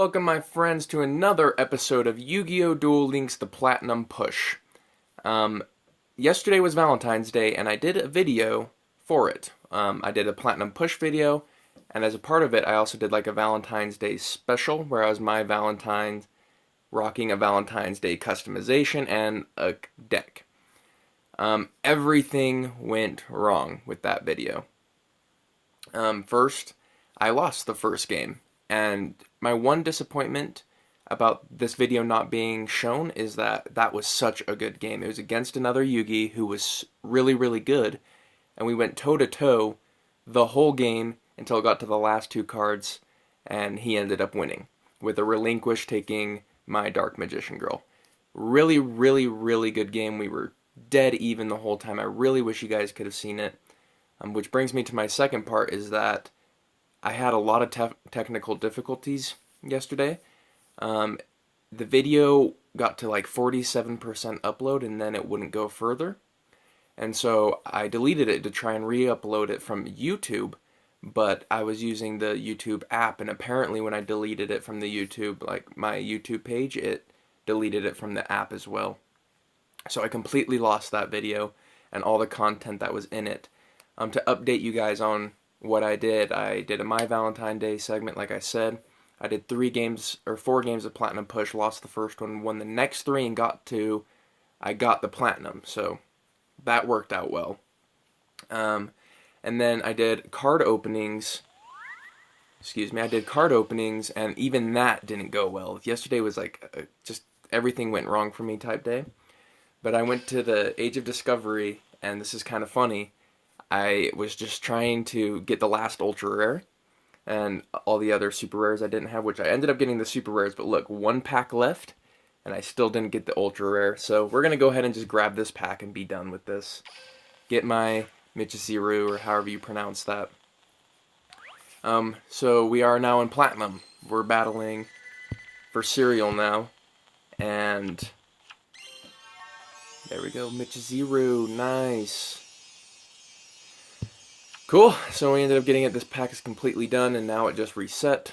Welcome, my friends, to another episode of Yu-Gi-Oh! Duel Links the Platinum Push. Yesterday was Valentine's Day, and I did a video for it. I did a Platinum Push video, and as a part of it, I also did like a Valentine's Day special, where I was my Valentine's, rocking a Valentine's Day customization and a deck. Everything went wrong with that video. First, I lost the first game. And my one disappointment about this video not being shown is that that was such a good game. It was against another Yugi who was really, really good, and we went toe-to-toe the whole game until it got to the last two cards, and he ended up winning, with a relinquish taking my Dark Magician Girl. Really, really, really good game. We were dead even the whole time. I really wish you guys could have seen it. Which brings me to my second part, is that I had a lot of technical difficulties yesterday. The video got to like 47% upload and then it wouldn't go further. And so I deleted it to try and re-upload it from YouTube, but I was using the YouTube app, and apparently when I deleted it from the YouTube, like my YouTube page, it deleted it from the app as well. So I completely lost that video and all the content that was in it. To update you guys on what I did a My Valentine Day segment, like I said. I did 4 games of Platinum Push, lost the first one, won the next 3, and I got the Platinum, so that worked out well. And then I did card openings, and even that didn't go well. Yesterday was like, just everything went wrong for me type day. But I went to the Age of Discovery, and this is kind of funny. I was just trying to get the last ultra rare and all the other super rares I didn't have, which I ended up getting the super rares, but look, 1 pack left and I still didn't get the ultra rare. So we're going to go ahead and just grab this pack and be done with this. Get my Michiziru, or however you pronounce that. So we are now in Platinum. We're battling for Cereal now, and there we go, Michiziru, nice. Cool, so we ended up getting it. This pack is completely done, and now it just reset.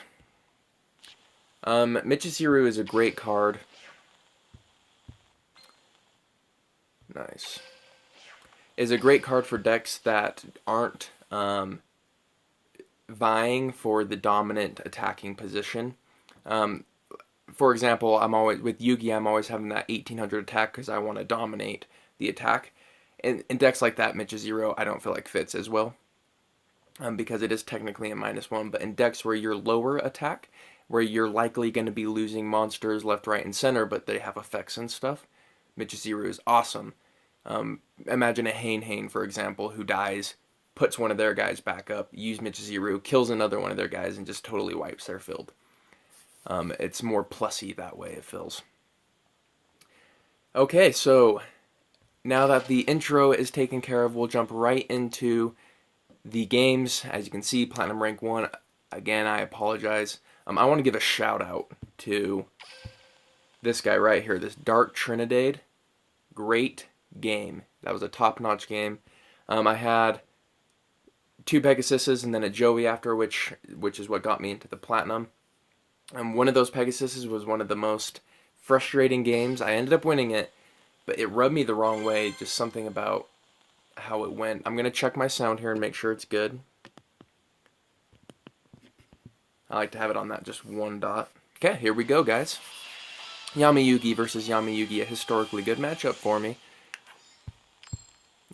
Michiziru is a great card. Nice. Is a great card for decks that aren't vying for the dominant attacking position. For example, with Yugi, I'm always having that 1800 attack because I want to dominate the attack. In decks like that, Michiziru I don't feel like fits as well. Because it is technically a -1, but in decks where you're lower attack, where you're likely going to be losing monsters left, right, and center, but they have effects and stuff, Michiziru is awesome. Imagine a Hane, for example, who dies, puts one of their guys back up, use Michiziru, kills another one of their guys, and just totally wipes their field. It's more plussy that way, it feels. Okay, so now that the intro is taken care of, we'll jump right into the games. As you can see, Platinum Rank 1, again, I apologize. I want to give a shout out to this guy right here, this Dark Trinidad. Great game. That was a top-notch game. I had 2 Pegasuses and then a Joey after, which is what got me into the Platinum. One of those Pegasuses was one of the most frustrating games. I ended up winning it, but it rubbed me the wrong way, just something about how it went. I'm going to check my sound here and make sure it's good. I like to have it on that just 1 dot. Okay, here we go, guys. Yami Yugi versus Yami Yugi, a historically good matchup for me.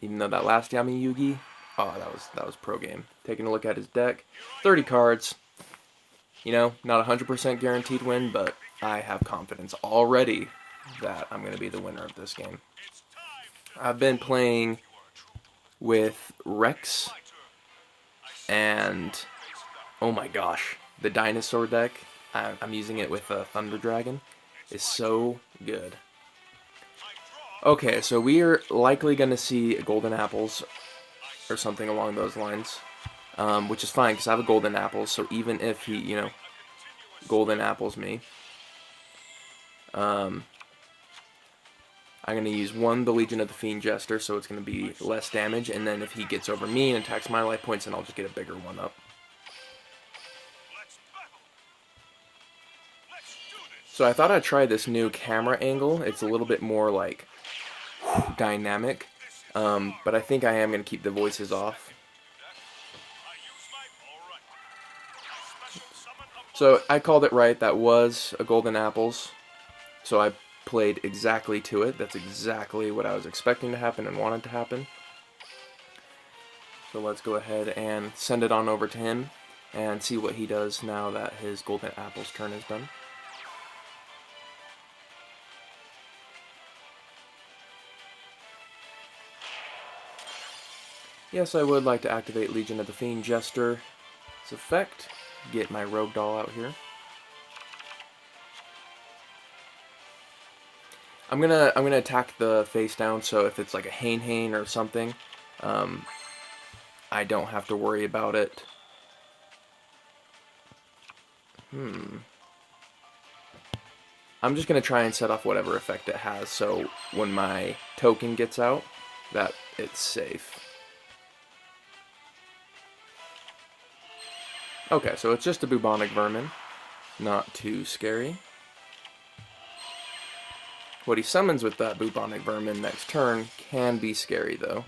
Even though that last Yami Yugi, oh, that was pro game. Taking a look at his deck, 30 cards. You know, not 100% guaranteed win, but I have confidence already that I'm going to be the winner of this game. I've been playing with Rex, and oh my gosh, the dinosaur deck, I'm using it with Thunder Dragon, is so good. Okay, so we are likely going to see golden apples or something along those lines, which is fine because I have a golden apple, so even if he, you know, golden apples me, I'm going to use 1 the Legion of the Fiend Jester, so it's going to be less damage, and then if he gets over me and attacks my life points, then I'll just get a bigger one up. So I thought I'd try this new camera angle. It's a little bit more like dynamic, but I think I am going to keep the voices off. So I called it right. That was a golden apples. So I played exactly to it. That's exactly what I was expecting to happen and wanted to happen. So let's go ahead and send it on over to him and see what he does now that his golden apples turn is done. Yes, I would like to activate Legion of the Fiend Jester's effect. Get my Rogue Doll out here. I'm gonna attack the face down, so if it's like a Hane or something, I don't have to worry about it. I'm just gonna try and set off whatever effect it has, so when my token gets out, that it's safe. Okay, so it's just a bubonic vermin. Not too scary. What he summons with that bubonic vermin next turn can be scary, though.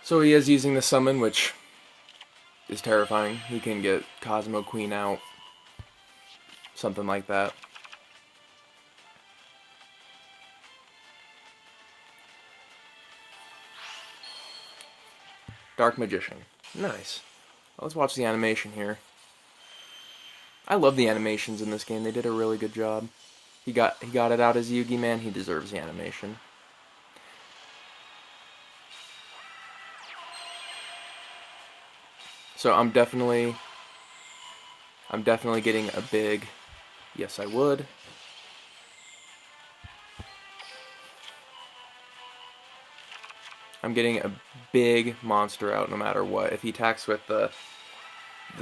So he is using the summon, which is terrifying. He can get Cosmo Queen out. Something like that. Dark Magician. Nice. Well, let's watch the animation here. I love the animations in this game. They did a really good job. He got it out as Yugi, man. He deserves the animation. So I'm definitely getting a big, yes I would. I'm getting a big monster out no matter what. If he attacks with the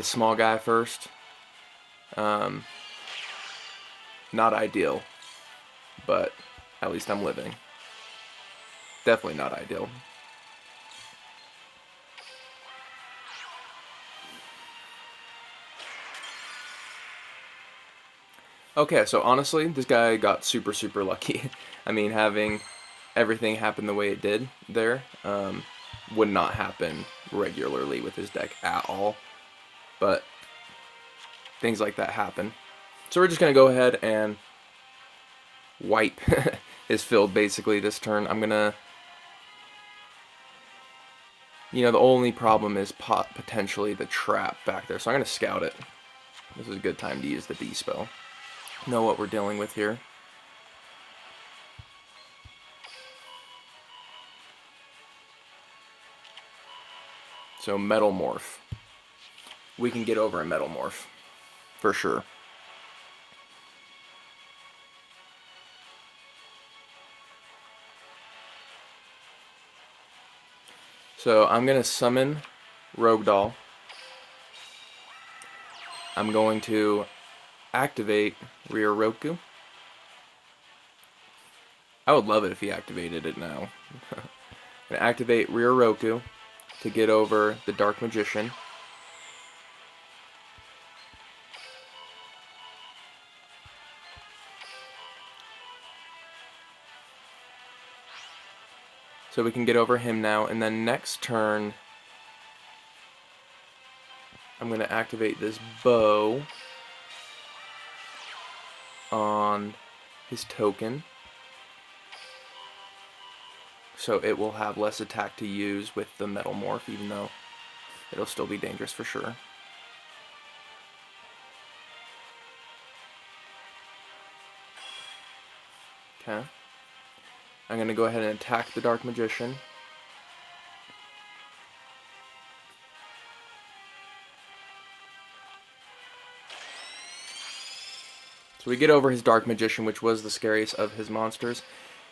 small guy first, not ideal, but at least I'm living. Definitely not ideal. Okay, so honestly, this guy got super, super lucky. I mean, having everything happen the way it did there would not happen regularly with his deck at all. But things like that happen. So we're just going to go ahead and wipe his field basically this turn. I'm going to... You know, the only problem is potentially the trap back there. So I'm going to scout it. This is a good time to use the B spell. Know what we're dealing with here. So Metal Morph. We can get over a Metal Morph. For sure. So I'm going to summon Rogue Doll. I'm going to activate Ryoroku. I would love it if he activated it now. I'm going to activate Ryoroku to get over the Dark Magician. So we can get over him now, and then next turn I'm going to activate this bow on his token. So it will have less attack to use with the Metal Morph, even though it'll still be dangerous for sure. Okay. I'm going to go ahead and attack the Dark Magician. So we get over his Dark Magician, which was the scariest of his monsters.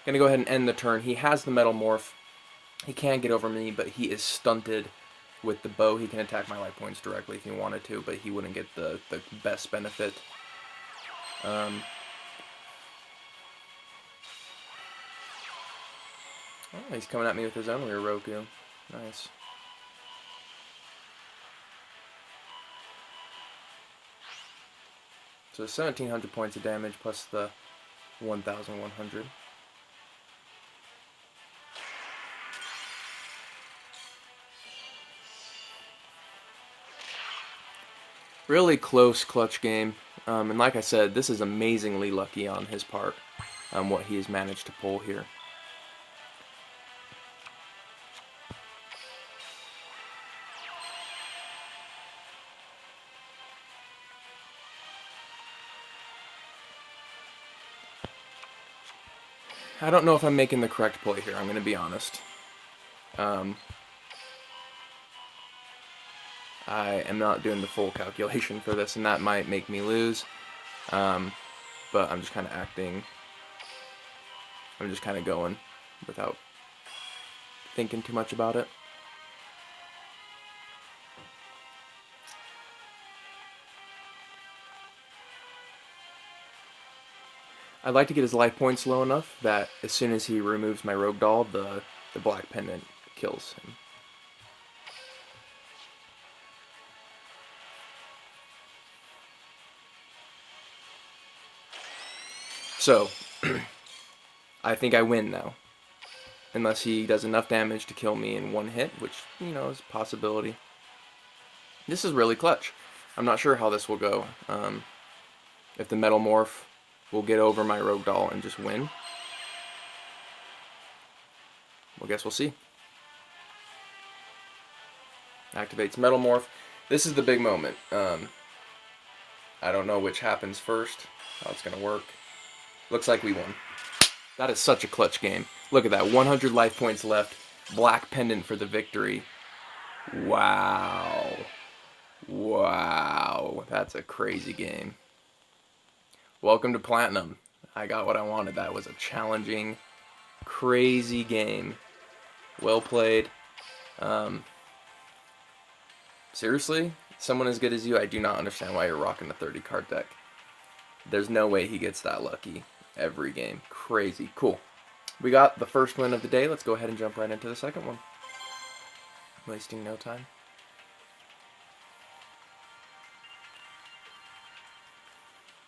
Going to go ahead and end the turn. He has the Metal Morph. He can get over me, but he is stunted with the bow. He can attack my life points directly if he wanted to, but he wouldn't get the best benefit. Oh, he's coming at me with his own Roku. Nice. So 1,700 points of damage plus the 1,100. Really close clutch game. And like I said, this is amazingly lucky on his part, what he has managed to pull here. I don't know if I'm making the correct play here, I'm going to be honest. I am not doing the full calculation for this, and that might make me lose. But I'm just kind of acting. I'm just kind of going without thinking too much about it. I'd like to get his life points low enough that as soon as he removes my rogue doll, the black pendant kills him. So, I think I win now. Unless he does enough damage to kill me in one hit, which, you know, is a possibility. This is really clutch. I'm not sure how this will go. If the Metal Morph will get over my rogue doll and just win. Well, guess we'll see. Activates Metal Morph. This is the big moment. I don't know which happens first, how it's going to work. Looks like we won. That is such a clutch game. Look at that, 100 life points left. Black pendant for the victory. Wow. Wow. That's a crazy game. Welcome to Platinum. I got what I wanted. That was a challenging, crazy game. Well played. Seriously? Someone as good as you, I do not understand why you're rocking a 30 card deck. There's no way he gets that lucky every game. Crazy. Cool. We got the first win of the day. Let's go ahead and jump right into the second one. Wasting no time.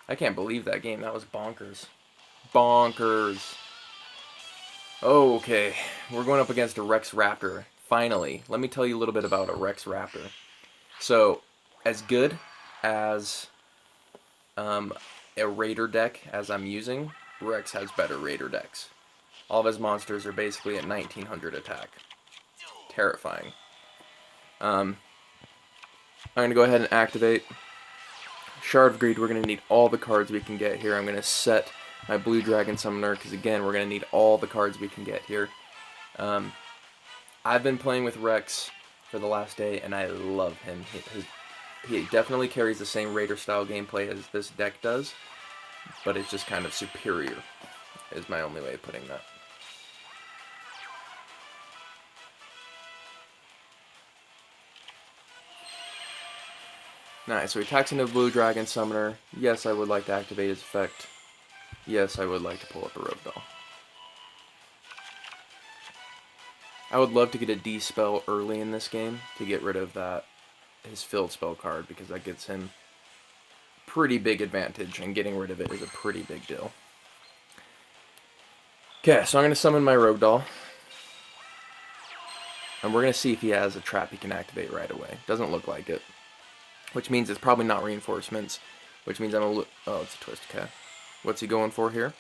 I can't believe that game. That was bonkers. Bonkers. Okay, we're going up against a Rex Raptor. Finally, let me tell you a little bit about a Rex Raptor. So, as good as a Raider deck as I'm using, Rex has better Raider decks. All of his monsters are basically at 1900 attack. Terrifying. I'm going to go ahead and activate Shard of Greed. We're going to need all the cards we can get here. I'm going to set my Blue Dragon Summoner because, again, we're going to need all the cards we can get here. I've been playing with Rex for the last day, and I love him. He definitely carries the same Raider-style gameplay as this deck does, but it's just kind of superior, is my only way of putting that. Nice, so he attacks into Blue Dragon Summoner. Yes, I would like to activate his effect. Yes, I would like to pull up a Rogue Doll. I would love to get a D-Spell early in this game to get rid of his Field Spell card, because that gets him pretty big advantage, and getting rid of it is a pretty big deal. Okay, so I'm going to summon my Rogue Doll. And we're going to see if he has a trap he can activate right away. Doesn't look like it. Which means it's probably not reinforcements. Which means oh, it's a twist. Okay. What's he going for here?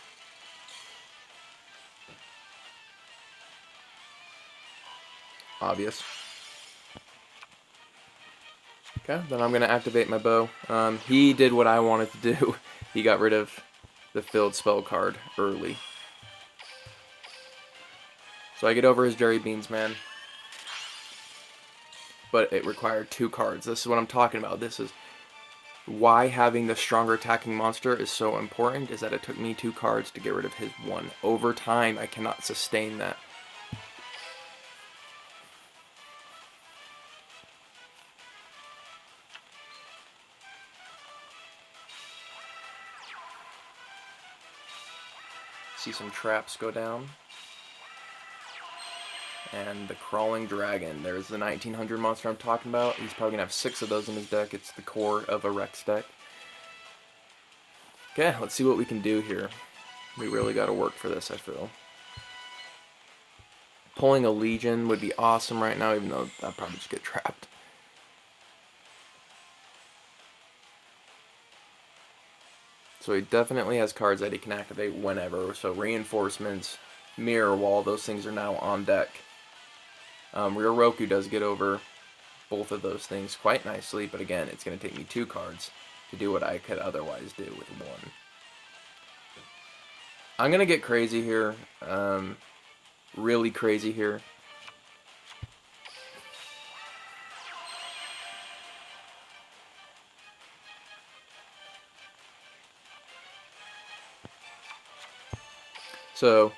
Obvious. Okay, then I'm going to activate my bow. He did what I wanted to do. He got rid of the filled spell card early. So I get over his Jerry Beans, man. But it required 2 cards. This is what I'm talking about. This is why having the stronger attacking monster is so important, is that it took me 2 cards to get rid of his 1. Over time, I cannot sustain that. See some traps go down. And the Crawling Dragon. There's the 1900 monster I'm talking about. He's probably going to have 6 of those in his deck. It's the core of a Rex deck. Okay, let's see what we can do here. We really got to work for this, I feel. Pulling a Legion would be awesome right now, even though I'd probably just get trapped. So he definitely has cards that he can activate whenever. So Reinforcements, Mirror Wall, those things are now on deck. Rear Roku does get over both of those things quite nicely, but again, it's going to take me 2 cards to do what I could otherwise do with 1. I'm going to get crazy here, really crazy here. So,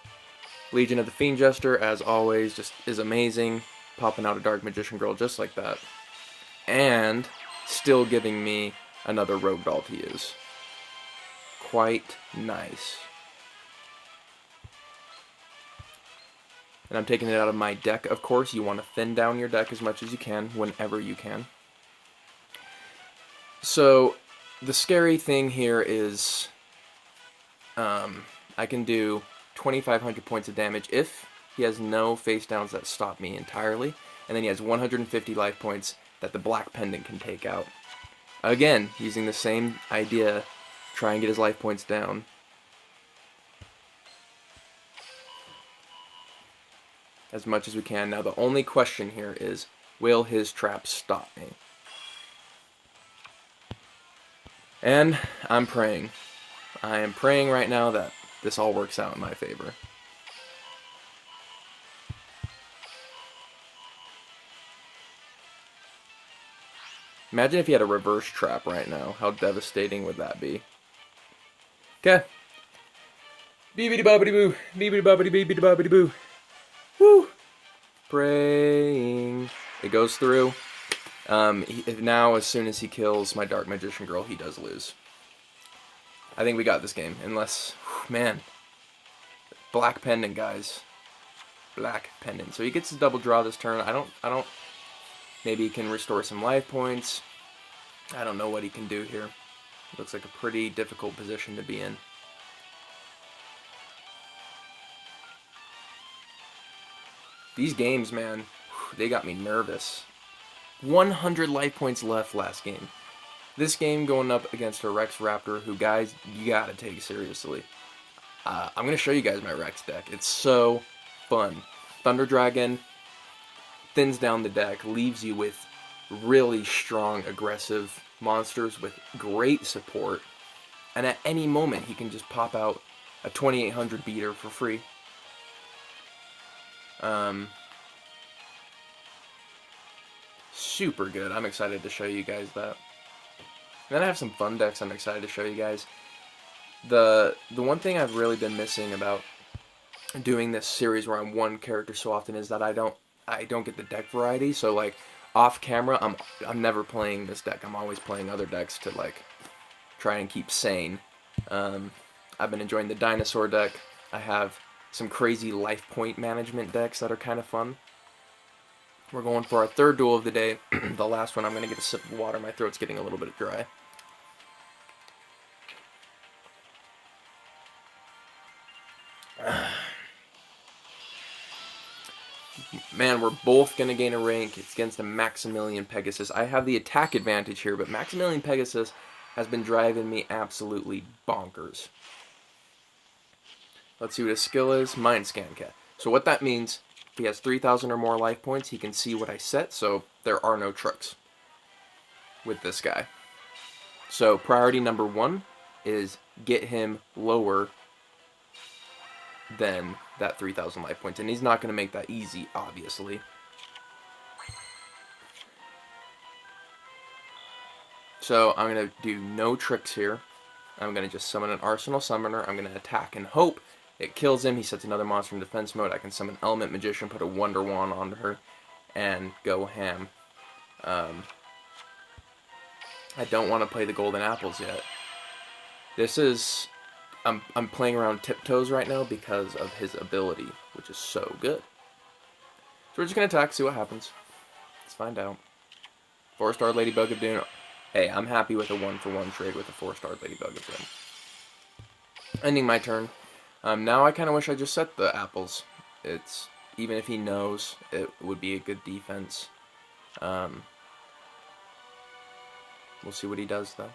Legion of the Fiend Jester, as always, just is amazing, popping out a Dark Magician Girl just like that. And still giving me another Rogue Doll to use. Quite nice. And I'm taking it out of my deck, of course. You want to thin down your deck as much as you can, whenever you can. So, the scary thing here is I can do 2,500 points of damage if he has no face downs that stop me entirely. And then he has 150 life points that the Black Pendant can take out. Again, using the same idea, try and get his life points down. As much as we can. Now the only question here is, will his trap stop me? And I'm praying. I am praying right now that this all works out in my favor. Imagine if he had a reverse trap right now. How devastating would that be? Okay. Beebity bobbity boo. Beebity bobbity beebity bobbity boo. Woo! Praying. It goes through. Now, as soon as he kills my Dark Magician Girl, he does lose. I think we got this game. Unless, man. Black Pendant, guys. Black Pendant. So he gets his double draw this turn. I don't. Maybe he can restore some life points. I don't know what he can do here. Looks like a pretty difficult position to be in. These games, man, they got me nervous. 100 life points left last game. This game going up against a Rex Raptor who, guys, you gotta take seriously. I'm going to show you guys my Rex deck. It's so fun. Thunder Dragon thins down the deck, leaves you with really strong, aggressive monsters with great support. And at any moment, he can just pop out a 2800 beater for free. Super good. I'm excited to show you guys that. And then I have some fun decks I'm excited to show you guys. The one thing I've really been missing about doing this series where I'm one character so often is that I don't get the deck variety. So like off camera, I'm never playing this deck. I'm always playing other decks to like try and keep sane. I've been enjoying the dinosaur deck. I have some crazy life point management decks that are kind of fun. We're going for our third duel of the day. The last one, I'm going to get a sip of water. My throat's getting a little bit dry. Man, we're both going to gain a rank. It's against a Maximilian Pegasus. I have the attack advantage here, but Maximilian Pegasus has been driving me absolutely bonkers. Let's see what his skill is. Mind Scan Cat. So what that means, if he has 3,000 or more life points, he can see what I set, so there are no tricks with this guy. So priority number 1 is get him lower than that 3,000 life points. And he's not going to make that easy, obviously. So I'm going to do no tricks here. I'm going to just summon an Arsenal Summoner. I'm going to attack and hope it kills him. He sets another monster in defense mode. I can summon Element Magician, put a Wonder Wand onto her, and go ham. I don't want to play the Golden Apples yet. This is... I'm playing around tiptoes right now because of his ability, which is so good. So we're just going to attack, see what happens. Let's find out. 4-star Ladybug of Doom. Hey, I'm happy with a 1-for-1 trade with a 4-star Ladybug of Doom. Ending my turn. Now I kind of wish I just set the apples. It's, even if he knows, it would be a good defense. We'll see what he does, though.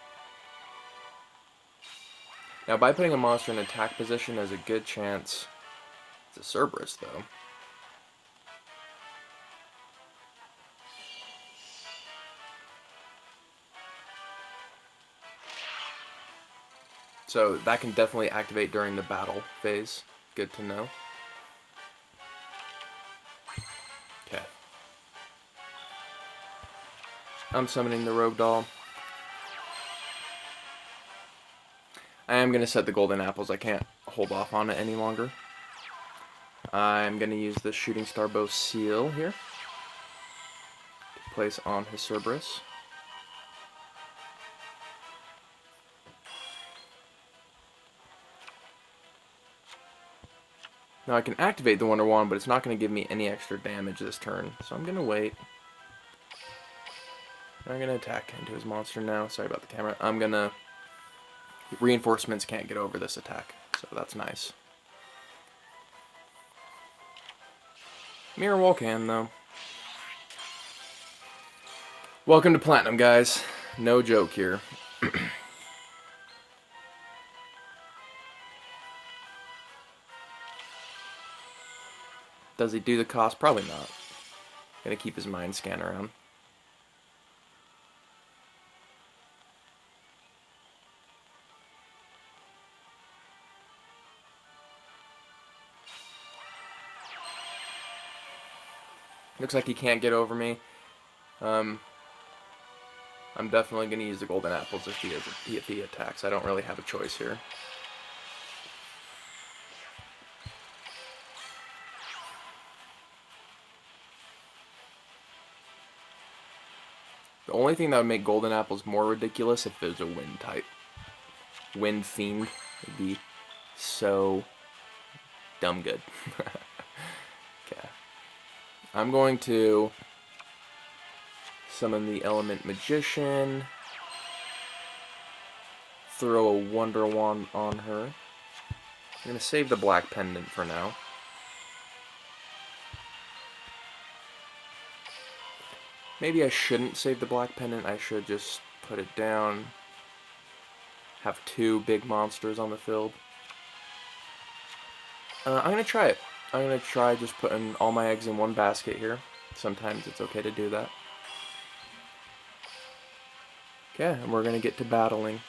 Now, by putting a monster in attack position, there's a good chance it's a Cerberus, though. So that can definitely activate during the battle phase. Good to know. Okay. I'm summoning the Rogue Doll. I am going to set the golden apples. I can't hold off on it any longer. I'm going to use the Shooting Star Bow Seal here to place on his Cerberus. Now I can activate the Wonder Wand, but it's not going to give me any extra damage this turn, so I'm going to wait. I'm going to attack into his monster now. Sorry about the camera. I'm going to... Reinforcements can't get over this attack, so that's nice. Mirror Wall can, though. Welcome to Platinum, guys. No joke here. Does he do the cost? Probably not. Gonna keep his mind scan around. Looks like he can't get over me. I'm definitely gonna use the golden apples if he attacks. I don't really have a choice here. The only thing that would make golden apples more ridiculous if it was a wind type. Wind fiend would be so dumb good. Okay. I'm going to summon the Element Magician. Throw a Wonder Wand on her. I'm going to save the Black Pendant for now. Maybe I shouldn't save the Black Pendant. I should just put it down. Have 2 big monsters on the field. I'm going to try it. I'm going to try just putting all my eggs in one basket here. Sometimes it's okay to do that. Okay, and we're going to get to battling.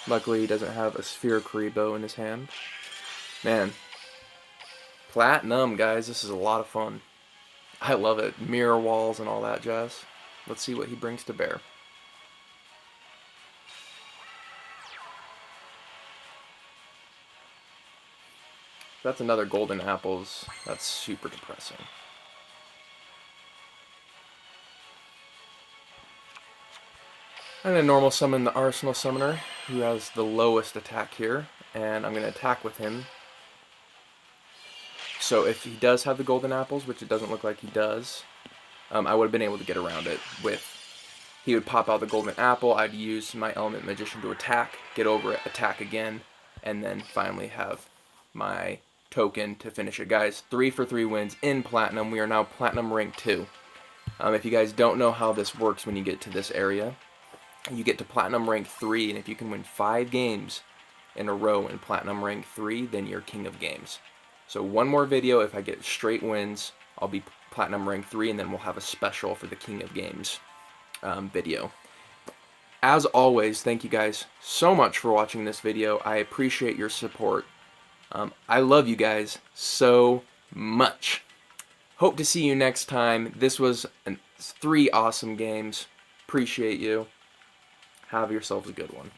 Luckily, he doesn't have a Sphere Karibo in his hand. Man. Platinum, guys. This is a lot of fun. I love it. Mirror walls and all that jazz. Let's see what he brings to bear. That's another golden apples. That's super depressing. I'm going to normal summon the Arsenal Summoner, who has the lowest attack here, and I'm going to attack with him. So if he does have the golden apples, which it doesn't look like he does, I would have been able to get around it with... He would pop out the golden apple, I'd use my Element Magician to attack, get over it, attack again, and then finally have my token to finish it. Guys, 3 for 3 wins in Platinum. We are now Platinum Rank 2. If you guys don't know how this works when you get to this area, you get to Platinum Rank 3, and if you can win 5 games in a row in Platinum Rank 3, then you're King of Games. So one more video, if I get straight wins, I'll be Platinum Rank 3, and then we'll have a special for the King of Games video. As always, thank you guys so much for watching this video. I appreciate your support. I love you guys so much. Hope to see you next time. This was 3 awesome games. Appreciate you. Have yourselves a good one.